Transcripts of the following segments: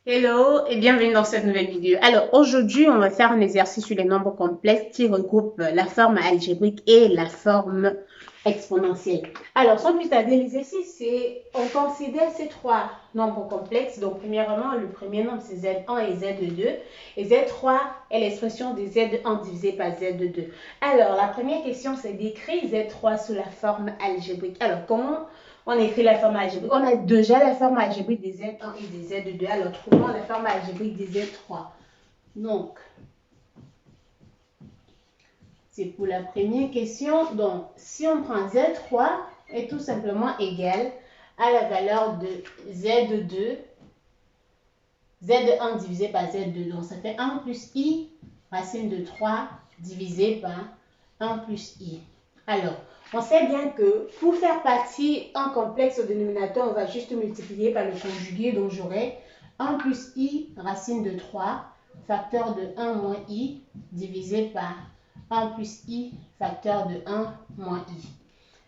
Hello et bienvenue dans cette nouvelle vidéo. Alors aujourd'hui, on va faire un exercice sur les nombres complexes qui regroupe la forme algébrique et la forme exponentielle. Alors sans plus tarder, l'exercice c'est on considère ces trois nombres complexes. Donc premièrement, le premier nombre c'est Z1 et Z2 et Z3 est l'expression de Z1 divisé par Z2. Alors la première question c'est d'écrire Z3 sous la forme algébrique. Alors comment on écrit la forme algébrique? On a déjà la forme algébrique des Z1 et des Z2. Alors, trouvons la forme algébrique des Z3. Donc, c'est pour la première question. Donc, si on prend Z3 est tout simplement égal à la valeur de Z2, Z1 divisé par Z2. Donc, ça fait 1 plus I racine de 3 divisé par 1 plus I. Alors, on sait bien que pour faire partie un complexe au dénominateur, on va juste multiplier par le conjugué. Donc, j'aurai 1 plus I racine de 3 facteur de 1 moins I divisé par 1 plus I facteur de 1 moins I.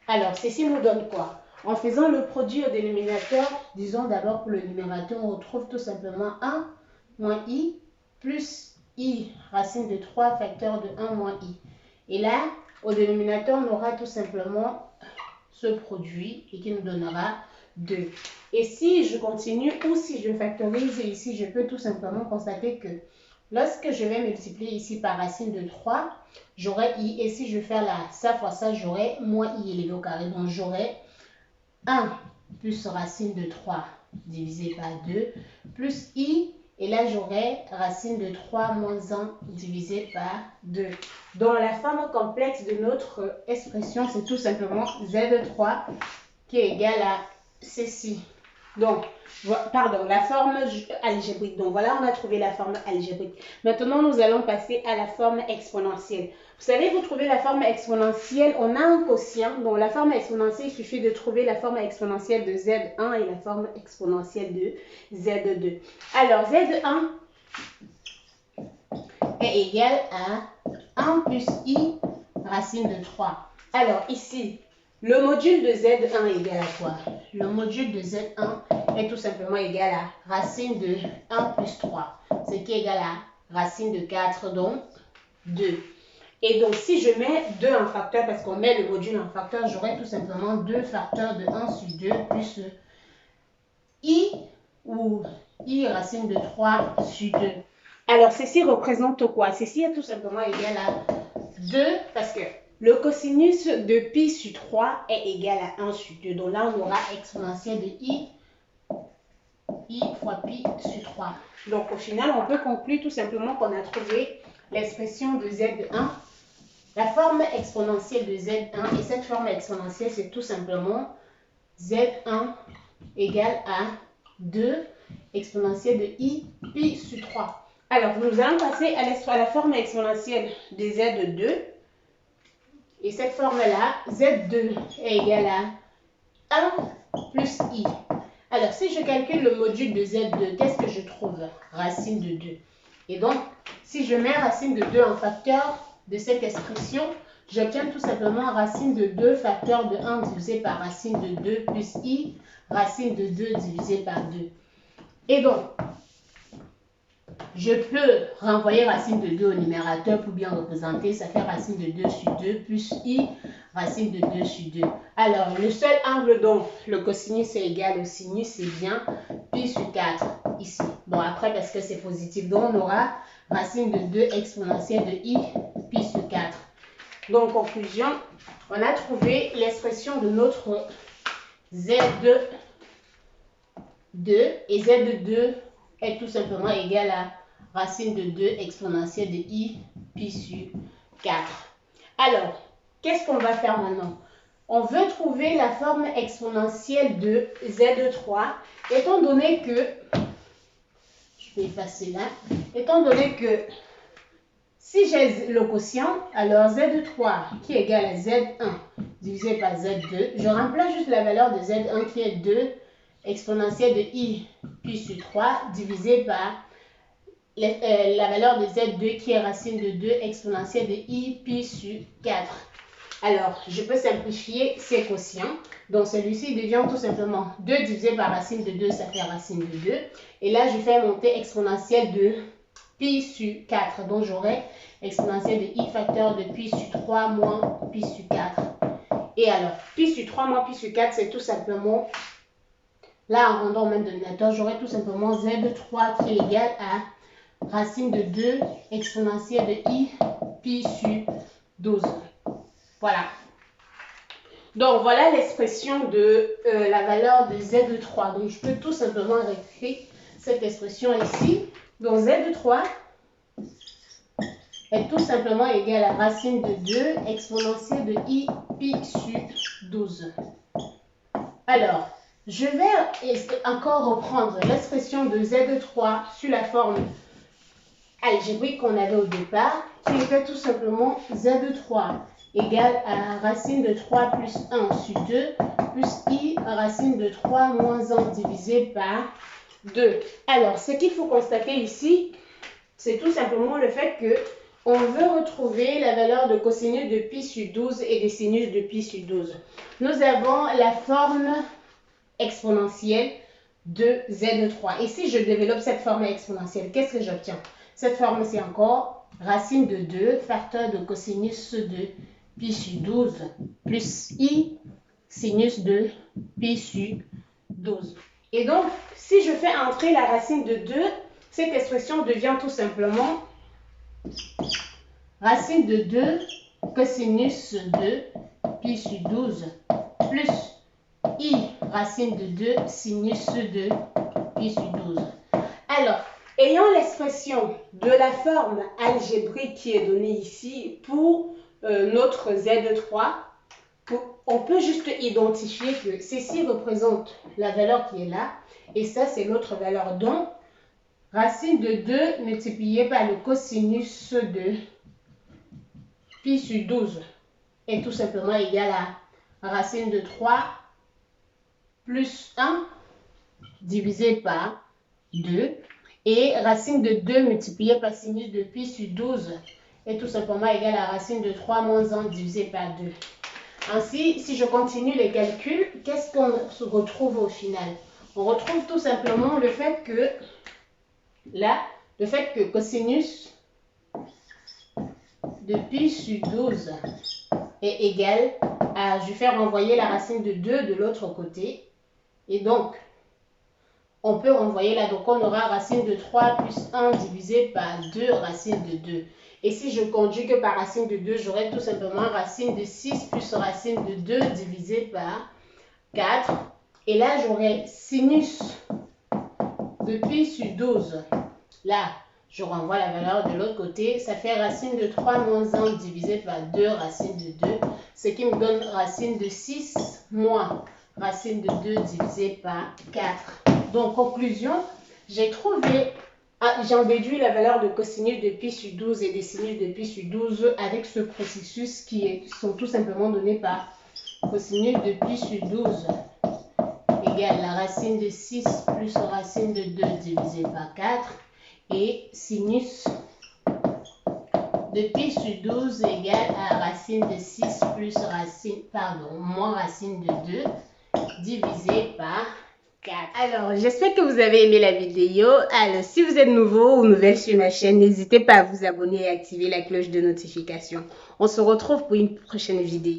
Alors, ceci nous donne quoi? En faisant le produit au dénominateur, disons d'abord pour le numérateur, on retrouve tout simplement 1 moins I plus I racine de 3 facteur de 1 moins I. Et là, au dénominateur, on aura tout simplement ce produit et qui nous donnera 2. Et si je continue ou si je factorise ici, je peux tout simplement constater que lorsque je vais multiplier ici par racine de 3, j'aurai I. Et si je fais ça fois ça, j'aurai moins I élevé au carré. Donc j'aurai 1 plus racine de 3 divisé par 2 plus I. Et là, j'aurai racine de 3 moins 1 divisé par 2. Donc, la forme complexe de notre expression, c'est tout simplement Z3 qui est égal à ceci. Donc, pardon, la forme algébrique. Donc, voilà, on a trouvé la forme algébrique. Maintenant, nous allons passer à la forme exponentielle. Vous savez, vous trouvez la forme exponentielle, on a un quotient. Donc, la forme exponentielle, il suffit de trouver la forme exponentielle de Z1 et la forme exponentielle de Z2. Alors, Z1 est égal à 1 plus I racine de 3. Alors, ici, le module de Z1 est égal à quoi? Le module de Z1 est tout simplement égal à racine de 1 plus 3, ce qui est égal à racine de 4, donc 2. Et donc, si je mets 2 en facteur, parce qu'on met le module en facteur, j'aurai tout simplement 2 facteurs de 1 sur 2 plus I ou I racine de 3 sur 2. Alors, ceci représente quoi? Ceci est tout simplement égal à 2 parce que le cosinus de pi sur 3 est égal à 1 sur 2. Donc là, on aura exponentielle de I fois pi sur 3. Donc au final, on peut conclure tout simplement qu'on a trouvé l'expression de Z1, la forme exponentielle de Z1. Et cette forme exponentielle, c'est tout simplement Z1 égale à 2 exponentielle de I pi sur 3. Alors, nous allons passer à la forme exponentielle de Z2. Et cette forme-là, Z2 est égal à 1 plus I. Alors, si je calcule le module de Z2, qu'est-ce que je trouve? Racine de 2. Et donc, si je mets racine de 2 en facteur de cette expression, j'obtiens tout simplement racine de 2 facteur de 1 divisé par racine de 2 plus I, racine de 2 divisé par 2. Et donc, je peux renvoyer racine de 2 au numérateur pour bien représenter. Ça fait racine de 2 sur 2 plus I, racine de 2 sur 2. Alors, le seul angle dont le cosinus est égal au sinus, c'est bien pi sur 4 ici. Bon, après, parce que c'est positif, donc on aura racine de 2 exponentielle de I, pi sur 4. Donc, conclusion, on a trouvé l'expression de notre Z2 et Z2 est tout simplement égal à racine de 2 exponentielle de I pi sur 4. Alors, qu'est-ce qu'on va faire maintenant? On veut trouver la forme exponentielle de Z3, étant donné que, je vais effacer là, étant donné que si j'ai le quotient, alors Z3 qui est égal à Z1 divisé par Z2, je remplace juste la valeur de Z1 qui est 2 exponentielle de I pi sur 3 divisé par la valeur de Z2 qui est racine de 2 exponentielle de I pi sur 4. Alors, je peux simplifier ces quotients. Donc, celui-ci devient tout simplement 2 divisé par racine de 2, ça fait racine de 2. Et là, je fais monter exponentielle de pi sur 4. Donc, j'aurai exponentielle de i facteur de pi sur 3 moins pi sur 4. Et alors, pi sur 3 moins pi sur 4, c'est tout simplement, là, en rendant au même dénominateur, j'aurai tout simplement z3 qui est égal à racine de 2 exponentielle de i pi sur 12. Voilà. Donc, voilà l'expression de la valeur de Z de 3. Donc, je peux tout simplement réécrire cette expression ici. Donc, Z de 3 est tout simplement égal à racine de 2 exponentielle de i pi sur 12. Alors, je vais encore reprendre l'expression de Z de 3 sur la forme algébrique qu'on avait au départ, qui était tout simplement Z de 3 égale à racine de 3 plus 1 sur 2 plus i racine de 3 moins 1 divisé par 2. Alors, ce qu'il faut constater ici, c'est tout simplement le fait que on veut retrouver la valeur de cosinus de pi sur 12 et de sinus de pi sur 12. Nous avons la forme exponentielle de Z de 3. Et si je développe cette forme exponentielle, qu'est-ce que j'obtiens? Cette forme, c'est encore racine de 2 facteur de cosinus de pi sur 12 plus i sinus de pi sur 12. Et donc, si je fais entrer la racine de 2, cette expression devient tout simplement racine de 2 cosinus de pi sur 12 plus i racine de 2 sinus de pi sur 12. Alors, ayant l'expression de la forme algébrique qui est donnée ici pour notre Z de 3, on peut juste identifier que ceci représente la valeur qui est là et ça c'est l'autre valeur. Donc, racine de 2 multiplié par le cosinus de pi sur 12 est tout simplement égal à racine de 3 plus 1 divisé par 2. Et racine de 2 multiplié par sinus de pi sur 12 est tout simplement égal à racine de 3 moins 1 divisé par 2. Ainsi, si je continue les calculs, qu'est-ce qu'on se retrouve au final? On retrouve tout simplement le fait que, là, le fait que cosinus de pi sur 12 est égal à, je vais renvoyer la racine de 2 de l'autre côté. Et donc, on peut renvoyer là, donc on aura racine de 3 plus 1 divisé par 2 racine de 2. Et si je conjugue par racine de 2, j'aurai tout simplement racine de 6 plus racine de 2 divisé par 4. Et là, j'aurai sinus de pi sur 12. Là, je renvoie la valeur de l'autre côté. Ça fait racine de 3 moins 1 divisé par 2 racine de 2. Ce qui me donne racine de 6 moins racine de 2 divisé par 4. Donc, conclusion, j'en déduis la valeur de cosinus de pi sur 12 et des sinus de pi sur 12 avec ce processus qui sont tout simplement donnés par cosinus de pi sur 12 égale la racine de 6 plus racine de 2 divisé par 4 et sinus de pi sur 12 égale à racine de 6 plus moins racine de 2 divisé par 4. Alors, j'espère que vous avez aimé la vidéo. Alors, si vous êtes nouveau ou nouvelle sur ma chaîne, n'hésitez pas à vous abonner et activer la cloche de notification. On se retrouve pour une prochaine vidéo.